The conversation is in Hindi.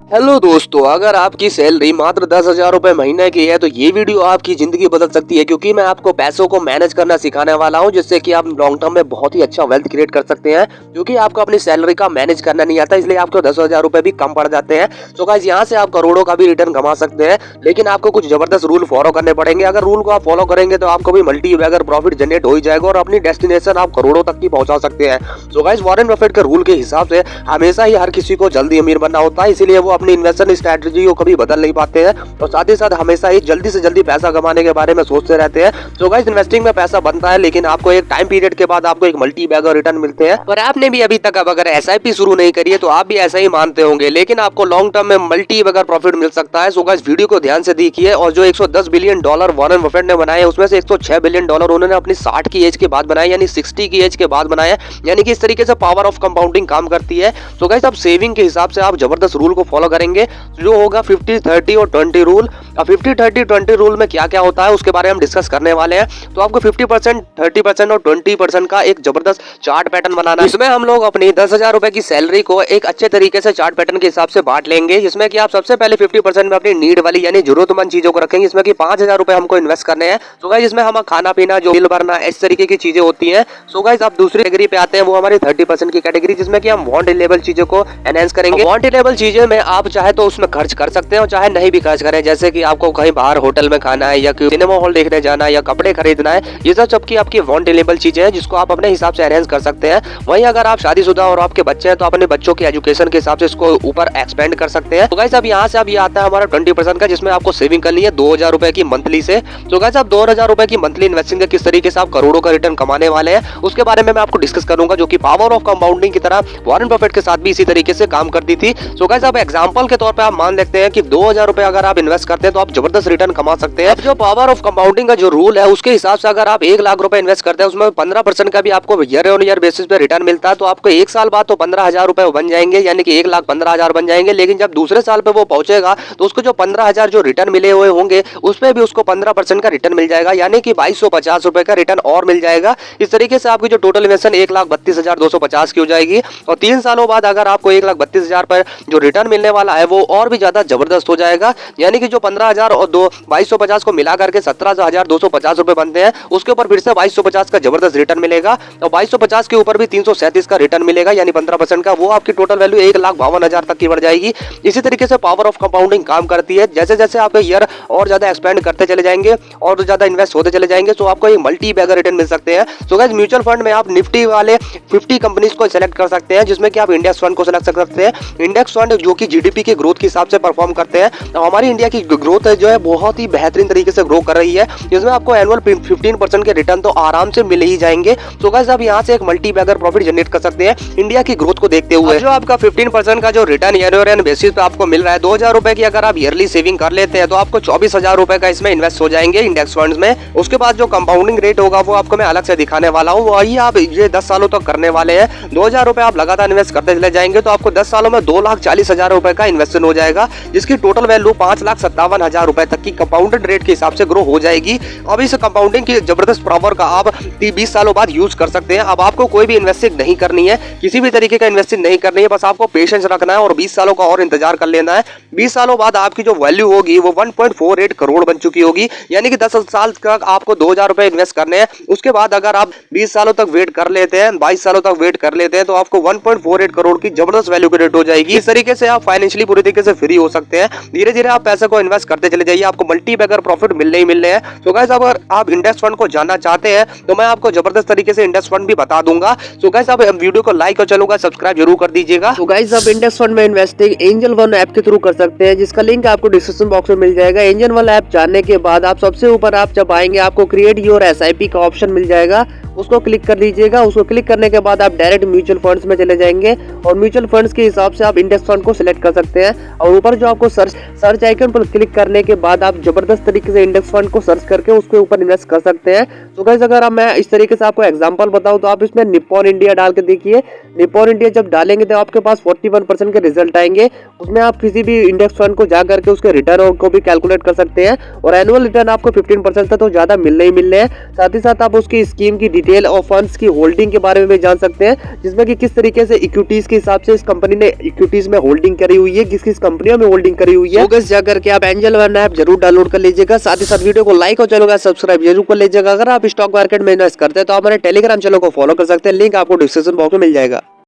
हेलो दोस्तों, अगर आपकी सैलरी मात्र 10,000 रुपए महीने की है तो ये वीडियो आपकी जिंदगी बदल सकती है, क्योंकि मैं आपको पैसों को मैनेज करना सिखाने वाला हूं, जिससे कि आप लॉन्ग टर्म में बहुत ही अच्छा वेल्थ क्रिएट कर सकते हैं। क्योंकि आपको अपनी सैलरी का मैनेज करना नहीं आता, इसलिए आपको 10,000 रुपए भी कम पड़ जाते हैं। सो गाइस, यहाँ से आप करोड़ों का भी रिटर्न कमा सकते हैं, लेकिन आपको कुछ जबरदस्त रूल फॉलो करने पड़ेंगे। अगर रूल को आप फॉलो करेंगे तो आपको भी मल्टी बैगर प्रॉफिट जनरेट हो ही जाएगा और अपनी डेस्टिनेशन आप करोड़ों तक की पहुंचा सकते हैं। सो गाइस, वॉरेन बफेट के रूल के हिसाब से हमेशा ही हर किसी को जल्दी अमीर बनना होता है, इसीलिए वो अपनी इन्वेस्टमेंट स्ट्रेटजी को कभी बदल नहीं पाते हैं और साथ ही साथ हमेशा ही जल्दी से जल्दी पैसा कमाने के बारे में सोचते रहते हैं। तो गाइस, इन्वेस्टिंग में पैसा बनता है, लेकिन आपको एक टाइम पीरियड के बाद आपको एक मल्टी बैगर रिटर्न मिलते हैं। और आपने भी अभी तक अगर एसआईपी शुरू नहीं करी है तो आप भी ऐसा ही मानते होंगे, लेकिन आपको लॉन्ग टर्म में मल्टी बैगर प्रॉफिट मिल सकता है। सो गाइस, वीडियो को ध्यान से देखिए। और जो 110 बिलियन डॉलर वॉरेन बफेट ने बनाए, उसमें से 106 बिलियन डॉलर उन्होंने अपनी 60 की एज के बाद बनाए, यानी 60 की एज के बाद बनाए। यानी कि इस तरीके से पावर ऑफ कंपाउंडिंग काम करती है। तो गाइस, आप सेविंग के हिसाब से आप जबरदस्त रूल को फॉलो करेंगे, जो होगा 50-30 और 20 रूल। अब 50-30-20 रूल में क्या क्या होता है उसके बारे में हम डिस्कस करने वाले हैं। तो आपको 50%, 30% और 20% का एक जबरदस्त चार्ट पैटर्न बनाना है। इसमें हम लोग अपनी 10,000 रुपए की सैलरी को एक अच्छे तरीके से चार्ट पैटर्न के हिसाब से बांट लेंगे, जिसमें कि आप सबसे पहले 50% में अपनी नीड वाली यानी जरूरतमंद चीजों को रखेंगे, जिसमें कि 5,000 रुपए हमको इन्वेस्ट करने हैं। सो गाइस, इसमें हम खाना पीना, जो बिल भरना, इस तरीके की चीजें होती हैं। सो गाइस, आप दूसरी कैटेगरी पे आते हैं, वो हमारी 30% की कैटेगरी, जिसमें कि हम वांटेबल चीजों को एनहांस करेंगे। वांटेबल चीजें में आप चाहे तो उसमें खर्च कर सकते हैं और चाहे नहीं भी खर्च करें, जैसे कि आपको कहीं बाहर होटल में खाना है या सिनेमा हॉल देखने जाना है या कपड़े खरीदना है। ये सब सबकी आपकी वांटेबल चीजें हैं, जिसको आप अपने हिसाब से एनहांस कर सकते हैं। वहीं अगर आप शादीशुदा और आपके बच्चे हैं तो अपने बच्चों के एजुकेशन के हिसाब से इसको ऊपर एक्सपेंड कर सकते हैं। तो गाइस, अब यहाँ से अब ये आता है हमारा 20% का, जिसमें आपको सेविंग करनी है 2,000 रुपए की मंथली से। तो गाइस, आप 2,000 रुपए की मंथली इन्वेस्टिंग से किस तरीके से आप करोड़ों का रिटर्न कमाने वाले हैं उसके बारे में मैं आपको डिस्कस करूंगा, जो कि पावर ऑफ कंपाउंडिंग की तरह वॉरेन बफेट के साथ भी इसी तरीके से काम करती थी। सो गाइस, अब एग्जांपल के तौर पे आप मान लेते हैं कि 2,000 रुपए अगर आप इन्वेस्ट करते हैं तो आप जबरदस्त रिटर्न कमा सकते हैं। जो पावर ऑफ कंपाउंडिंग का जो रूल है उसके हिसाब से अगर आप 1 लाख रुपए इन्वेस्ट करते हैं, उसमें 15% का भी आपको ईयर ऑन ईयर बेसिस पे रिटर्न मिलता है, तो आपको 1 साल बाद तो 15,000 रुपए बन जाएंगे, यानी कि 1,15,000 बन जाएंगे। लेकिन जब दूसरे साल पे वो पहुंचेगा तो उसको जो 15,000 जो रिटर्न मिले हुए होंगे उस पे भी उसको 15% का रिटर्न मिल जाएगा, यानी कि 2,250 रुपए का रिटर्न और मिल जाएगा। इस तरीके से आपकी जो टोटल इन्वेस्टमेंट 1,32,250 की हो जाएगी। और 3 सालों बाद अगर आपको 1,32,000 पर जो रिटर्न मिलने वाला है वो और भी ज्यादा जबरदस्त हो जाएगा, यानी कि जो 15,000 और 2,250 को मिला करके 17,250 रुपए बनते हैं, उसके ऊपर फिर से 2,250 का जबरदस्त रिटर्न मिलेगा और 2,250 के ऊपर भी 337 का रिटर्न मिलेगा, यानी 15% का। वो आपकी टोटल वैल्यू 1,52,000 तक की बढ़ जाएगी। इसी तरीके से पावर ऑफ कंपाउंडिंग काम करती है। जैसे जैसे आप ईयर और ज्यादा एक्सपेंड करते चले जाएंगे और ज्यादा इन्वेस्ट होते चले जाएंगे, तो आपको एक मल्टी बैगर रिटर्न मिल सकते हैं। सो गाइस, म्यूचुअल फंड में आप निफ्टी वाले 50 कंपनीज को सिलेक्ट कर सकते हैं, जिसमें कि आप इंडेक्स फंड को सिलेक्ट कर सकते हैं। इंडेक्स फंड जो कि जीडीपी के ग्रोथ के हिसाब से परफॉर्म करते हैं। तो हमारी इंडिया की ग्रोथ जो है बहुत ही बेहतरीन तरीके से ग्रो कर रही है, जिसमें आपको एनुअल 15% के रिटर्न तो आराम से मिल ही जाएंगे। तो गाइस, आप यहाँ से एक मल्टी बैगर प्रॉफिट जनरेट कर सकते हैं इंडिया की ग्रोथ को देखते हुए। जो आपका 15% का जो रिटर्न ईयर बेसिस पे आपको मिल रहा है, 2,000 रुपए की अगर आप ईयरली सेविंग कर लेते हैं तो आपको 24,000 रुपए का इसमें इन्वेस्ट हो जाएंगे इंडेक्स फंड्स में। उसके बाद जो कंपाउंडिंग रेट होगा वो आपको मैं अलग से दिखाने वाला हूँ, वही आप ये 10 सालों तक करने वाले हैं। 2,000 रुपए आप लगातार इन्वेस्ट करते चले जाएंगे तो आपको 10 सालों में 2,40,000 रुपए का इन्वेस्टमेंट हो जाएगा, जिसकी टोटल वैल्यू 5,57,000 रुपए तक की कंपाउंडेड रेट के हिसाब से ग्रो हो जाएगी। अब इस कंपाउंडिंग की जबरदस्त पावर का आप 20 सालों बाद यूज कर सकते हैं। अब आपको कोई भी इन्वेस्टिंग नहीं करनी है, किसी भी तरीके का इन्वेस्टिंग नहीं करनी है, बस आपको पेशेंस रखना है और 20 सालों का और इंतजार कर लेना है। 20 सालों बाद आपकी जो वैल्यू होगी वो 1.48 करोड़ बन चुकी होगी, यानी कि 10 साल तक आपको 2,000 रुपए इन्वेस्ट करने हैं। उसके बाद अगर आप 20 सालों तक वेट कर लेते हैं, 22 सालों तक वेट कर लेते हैं, तो आपको 1.48 करोड़ की जबरदस्त वैल्यू क्रिएट हो जाएगी। इस तरीके से आप फाइनेंशियली पूरी तरीके से फ्री हो सकते हैं। धीरे धीरे आप पैसे को इन्वेस्ट करते चले जाइए, आपको मल्टी बैगर प्रॉफिट मिलने ही मिलने हैं। तो गाइस, अगर आप इंडेक्स फंड को जानना चाहते हैं तो मैं आपको जबरदस्त तरीके से इंडेक्स फंड भी बता दूंगा। तो गाइस, आप वीडियो को लाइक और चलूंगा सब्सक्राइब जरूर कर दीजिएगा। तो गाइस, आप इंडेक्स फंड में इन्वेस्टिंग एंजल वन ऐप के थ्रू कर सकते हैं, जिसका लिंक आपको डिस्क्रिप्शन बॉक्स में मिल जाएगा। एंजल वन ऐप जानने के बाद आप सबसे ऊपर आप जब आएंगे आपको क्रिएट योर एसआईपी का ऑप्शन मिल जाएगा, उसको क्लिक कर लीजिएगा। उसको क्लिक करने के बाद आप डायरेक्ट म्यूचुअल फंड्स में चले जाएंगे और म्यूचुअल फंड्स के हिसाब से आप इंडेक्स फंड को सिलेक्ट कर सकते हैं। और ऊपर जो आपको सर्च आइकन पर क्लिक करने के बाद आप जबरदस्त तरीके से इंडेक्स फंड को सर्च करके उसके ऊपर इन्वेस्ट कर सकते हैं। तो गाइस, अगर मैं इस तरीके से आपको एग्जांपल बताऊं तो आप इसमें निप्पॉन इंडिया डाल के देखिए। निप्पॉन इंडिया जब डालेंगे तो आपके पास 41% के रिजल्ट आएंगे। उसमें आप किसी भी इंडेक्स फंड को जा करके उसके रिटर्न को भी कैलकुलेट कर सकते हैं और एनुअल रिटर्न आपको 15% तक तो ज्यादा मिलने ही मिलने हैं। साथ ही साथ आप उसकी स्कीम की डिटेल डिटेल और फंड्स की होल्डिंग के बारे में भी जान सकते हैं, जिसमें कि किस तरीके से इक्विटीज के हिसाब से इस कंपनी ने इक्विटीज में होल्डिंग करी हुई है, किस किस कंपनियों में होल्डिंग करी हुई है। तो जाकर के आप एंजल वन ऐप जरूर डाउनलोड कर लीजिएगा, साथ ही साथ वीडियो को लाइक और चैनल को सब्सक्राइब जरूर कर लीजिएगा। अगर आप स्टॉक मार्केट में इन्वेस्ट करते हैं तो आप हमारे टेलीग्राम चैनल को फॉलो कर सकते हैं, लिंक आपको डिस्क्रिप्शन बॉक्स में मिल जाएगा।